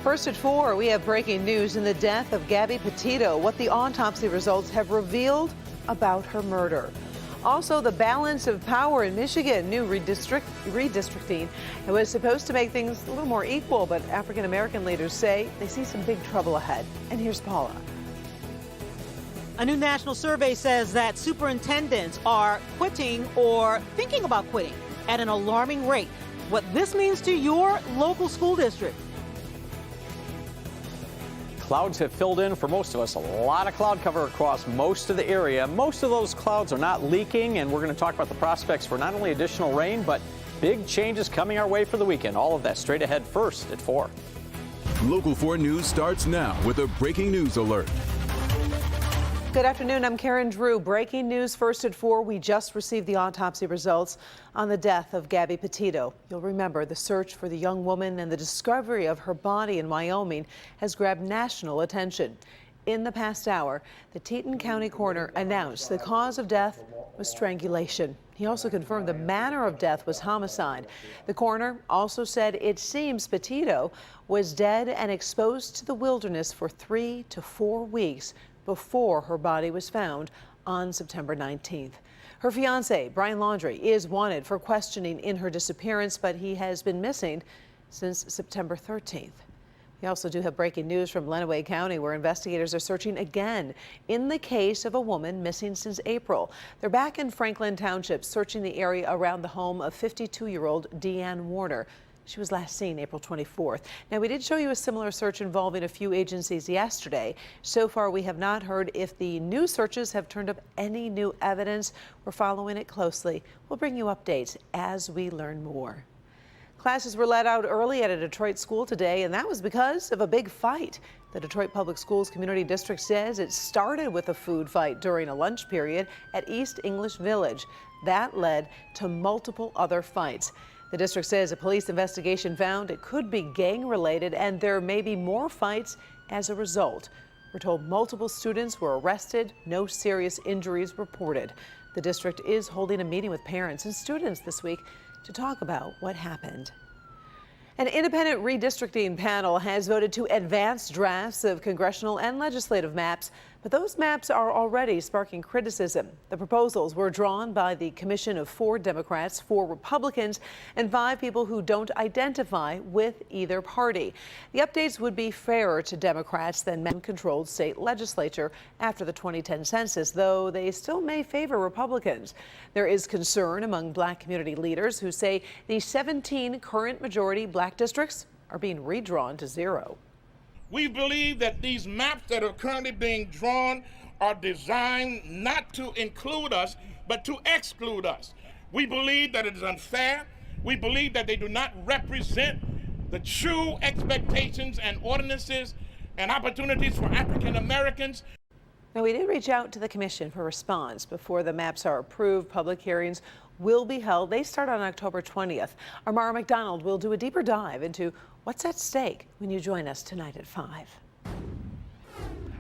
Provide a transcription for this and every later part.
First at 4, we have breaking news in the death of Gabby Petito, what the autopsy results have revealed about her murder. Also, the balance of power in Michigan, new redistricting. It was supposed to make things a little more equal, but African-American leaders say they see some big trouble ahead. And here's Paula. A new national survey says that superintendents are quitting or thinking about quitting at an alarming rate. What this means to your local school district. Clouds have filled in for most of us. A lot of cloud cover across most of the area. Most of those clouds are not leaking, and we're going to talk about the prospects for not only additional rain, but big changes coming our way for the weekend. All of that straight ahead first at 4. Local 4 News starts now with a breaking news alert. Good afternoon. I'm Karen Drew. Breaking news first at 4. We just received the autopsy results on the death of Gabby Petito. You'll remember the search for the young woman and the discovery of her body in Wyoming has grabbed national attention. In the past hour, the Teton County coroner announced the cause of death was strangulation. He also confirmed the manner of death was homicide. The coroner also said it seems Petito was dead and exposed to the wilderness for 3 to 4 weeks before her body was found on September 19th. Her fiancé, Brian Laundrie, is wanted for questioning in her disappearance, but he has been missing since September 13th. We also do have breaking news from Lenawee County, where investigators are searching again in the case of a woman missing since April. They're back in Franklin Township, searching the area around the home of 52-year-old Deanne Warner. She was last seen April 24th. Now, we did show you a similar search involving a few agencies yesterday. So far, we have not heard if the new searches have turned up any new evidence. We're following it closely. We'll bring you updates as we learn more. Classes were let out early at a Detroit school today, and that was because of a big fight. The Detroit Public Schools Community District says it started with a food fight during a lunch period at East English Village. That led to multiple other fights. The district says a police investigation found it could be gang-related, and there may be more fights as a result. We're told multiple students were arrested, no serious injuries reported. The district is holding a meeting with parents and students this week to talk about what happened. An independent redistricting panel has voted to advance drafts of congressional and legislative maps, but those maps are already sparking criticism. The proposals were drawn by the commission of 4 Democrats, 4 Republicans, and 5 people who don't identify with either party. The updates would be fairer to Democrats than men-controlled state legislature after the 2010 census, though they still may favor Republicans. There is concern among black community leaders who say the 17 current majority black districts are being redrawn to 0. We believe that these maps that are currently being drawn are designed not to include us, but to exclude us. We believe that it is unfair. We believe that they do not represent the true expectations and ordinances and opportunities for African Americans. Now, we did reach out to the commission for response before the maps are approved. Public hearings will be held. They start on October 20th. Our Mara McDonald will do a deeper dive into what's at stake when you join us tonight at 5.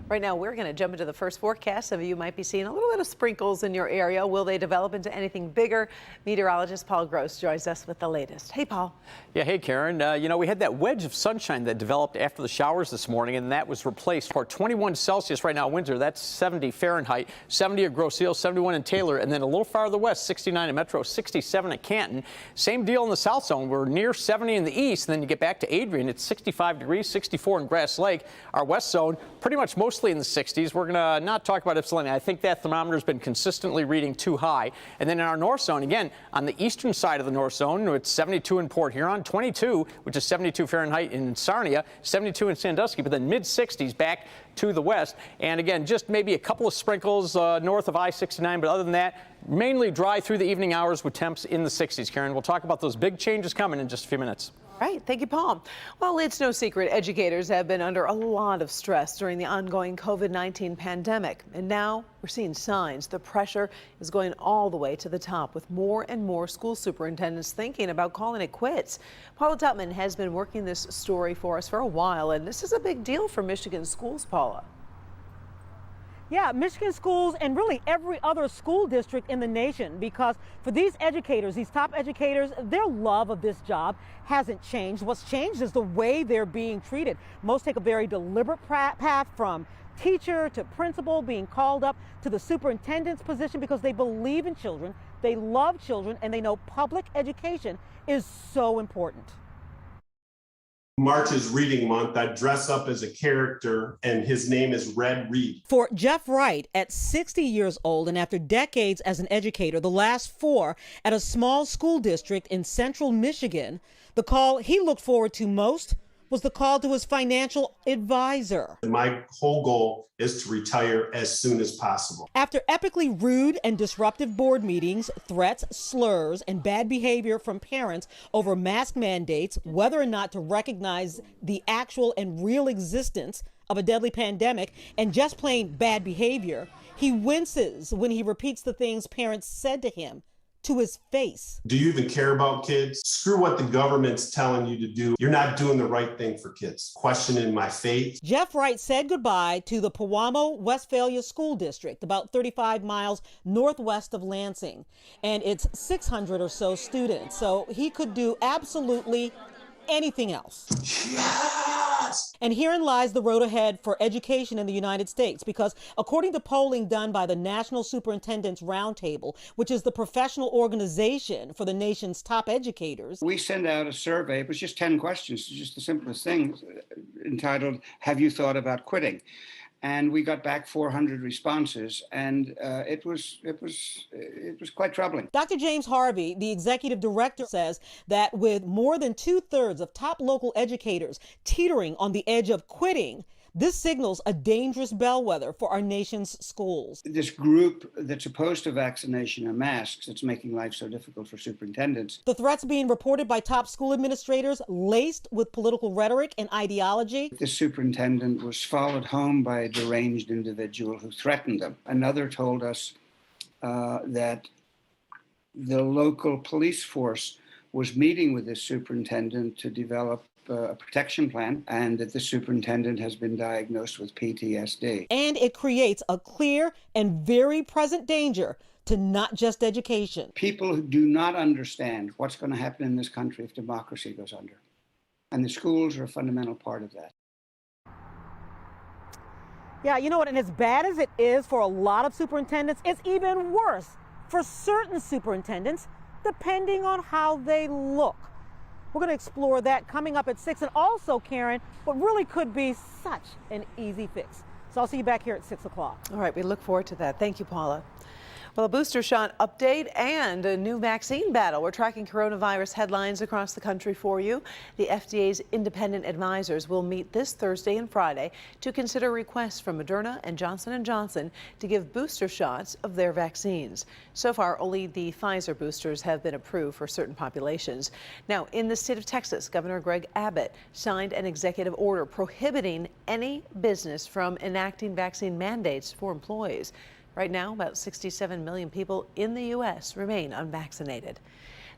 Right now, we're going to jump into the first forecast. Some of you might be seeing a little bit of sprinkles in your area. Will they develop into anything bigger? Meteorologist Paul Gross joins us with the latest. Hey, Paul. Yeah, hey, Karen. You know, we had that wedge of sunshine that developed after the showers this morning, and that was replaced for 21 Celsius right now, winter. That's 70 Fahrenheit, 70 at Grosse Ile, 71 in Taylor, and then a little farther west, 69 in Metro, 67 at Canton. Same deal in the south zone. We're near 70 in the east, and then you get back to Adrian. It's 65 degrees, 64 in Grass Lake. Our west zone, pretty much mostly in the 60s. We're going to not talk about Ypsilanti. I think that thermometer has been consistently reading too high. And then in our north zone, again, on the eastern side of the north zone, it's 72 in Port Huron, 22, which is 72 Fahrenheit in Sarnia, 72 in Sandusky, but then mid-60s back to the west. And again, just maybe a couple of sprinkles north of I-69, but other than that, mainly dry through the evening hours with temps in the 60s. Karen, we'll talk about those big changes coming in just a few minutes. Right. Thank you, Paul. Well, it's no secret educators have been under a lot of stress during the ongoing COVID-19 pandemic. And now we're seeing signs the pressure is going all the way to the top, with more and more school superintendents thinking about calling it quits. Paula Tutman has been working this story for us for a while, and this is a big deal for Michigan schools, Paula. Yeah, Michigan schools and really every other school district in the nation, because for these educators, these top educators, their love of this job hasn't changed. What's changed is the way they're being treated. Most take a very deliberate path from teacher to principal, being called up to the superintendent's position because they believe in children, they love children, and they know public education is so important. March is reading month. I dress up as a character, and his name is Red Reed. For Jeff Wright, at 60 years old and after decades as an educator, the last 4 at a small school district in central Michigan, the call he looked forward to most was the call to his financial advisor. My whole goal is to retire as soon as possible. After epically rude and disruptive board meetings, threats, slurs, and bad behavior from parents over mask mandates, whether or not to recognize the actual and real existence of a deadly pandemic, and just plain bad behavior, he winces when he repeats the things parents said to him to his face. Do you even care about kids? Screw what the government's telling you to do. You're not doing the right thing for kids. Questioning my faith. Jeff Wright said goodbye to the Pewamo Westphalia School District, about 35 miles northwest of Lansing, and it's 600 or so students. So he could do absolutely anything else. Yes! And herein lies the road ahead for education in the United States, because according to polling done by the National Superintendents Roundtable, which is the professional organization for the nation's top educators, we send out a survey. It was just 10 questions, just the simplest thing, entitled, "Have you thought about quitting?" And we got back 400 responses, and it was quite troubling. Dr. James Harvey, the executive director, says that with more than 2/3 of top local educators teetering on the edge of quitting, this signals a dangerous bellwether for our nation's schools. This group that's opposed to vaccination and masks, that's making life so difficult for superintendents. The threats being reported by top school administrators, laced with political rhetoric and ideology. This superintendent was followed home by a deranged individual who threatened them. Another told us that the local police force was meeting with this superintendent to develop a protection plan, and that the superintendent has been diagnosed with PTSD. And it creates a clear and very present danger to not just education. People who do not understand what's going to happen in this country if democracy goes under. And the schools are a fundamental part of that. Yeah, you know what, and as bad as it is for a lot of superintendents, it's even worse for certain superintendents, depending on how they look. We're going to explore that coming up at 6, and also, Karen, what really could be such an easy fix. So I'll see you back here at 6 o'clock. All right, we look forward to that. Thank you, Paula. Well, a booster shot update and a new vaccine battle. We're tracking coronavirus headlines across the country for you. The FDA's independent advisors will meet this Thursday and Friday to consider requests from Moderna and Johnson & Johnson to give booster shots of their vaccines. So far, only the Pfizer boosters have been approved for certain populations. Now, in the state of Texas, Governor Greg Abbott signed an executive order prohibiting any business from enacting vaccine mandates for employees. Right now, about 67 million people in the U.S. remain unvaccinated.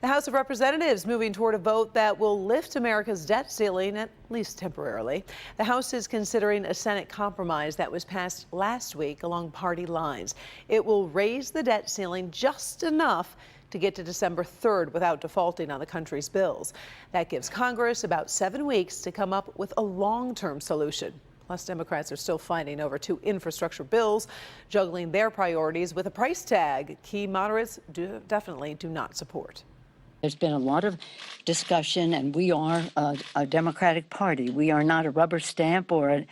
The House of Representatives moving toward a vote that will lift America's debt ceiling, at least temporarily. The House is considering a Senate compromise that was passed last week along party lines. It will raise the debt ceiling just enough to get to December 3rd without defaulting on the country's bills. That gives Congress about 7 weeks to come up with a long-term solution. Plus, Democrats are still fighting over 2 infrastructure bills, juggling their priorities with a price tag key moderates definitely do not support. There's been a lot of discussion, and we are a Democratic Party. We are not a rubber stamp or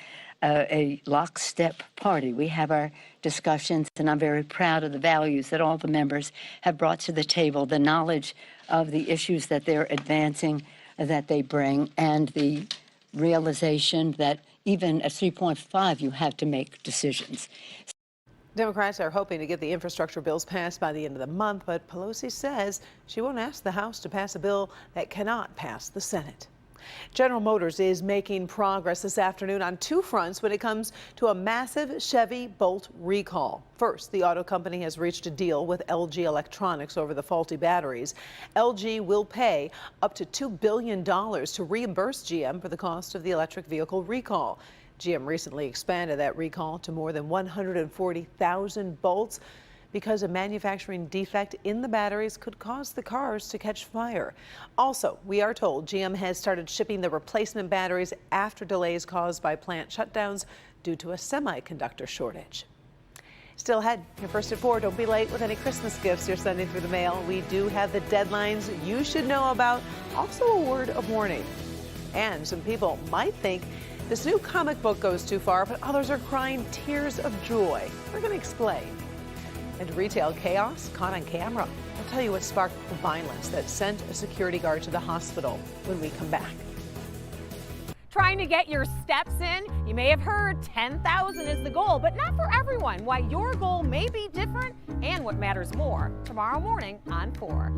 a lockstep party. We have our discussions, and I'm very proud of the values that all the members have brought to the table, the knowledge of the issues that they're advancing, that they bring, and the realization that even at 3.5, you have to make decisions. Democrats are hoping to get the infrastructure bills passed by the end of the month, but Pelosi says she won't ask the House to pass a bill that cannot pass the Senate. General Motors is making progress this afternoon on 2 fronts when it comes to a massive Chevy Bolt recall. First, the auto company has reached a deal with LG Electronics over the faulty batteries. LG will pay up to $2 billion to reimburse GM for the cost of the electric vehicle recall. GM recently expanded that recall to more than 140,000 bolts because a manufacturing defect in the batteries could cause the cars to catch fire. Also, we are told GM has started shipping the replacement batteries after delays caused by plant shutdowns due to a semiconductor shortage. Still ahead, your first at 4. Don't be late with any Christmas gifts you're sending through the mail. We do have the deadlines you should know about. Also a word of warning. And some people might think this new comic book goes too far, but others are crying tears of joy. We're going to explain. And retail chaos caught on camera. I'll tell you what sparked the violence that sent a security guard to the hospital when we come back. Trying to get your steps in? You may have heard 10,000 is the goal, but not for everyone. Why your goal may be different and what matters more tomorrow morning on 4.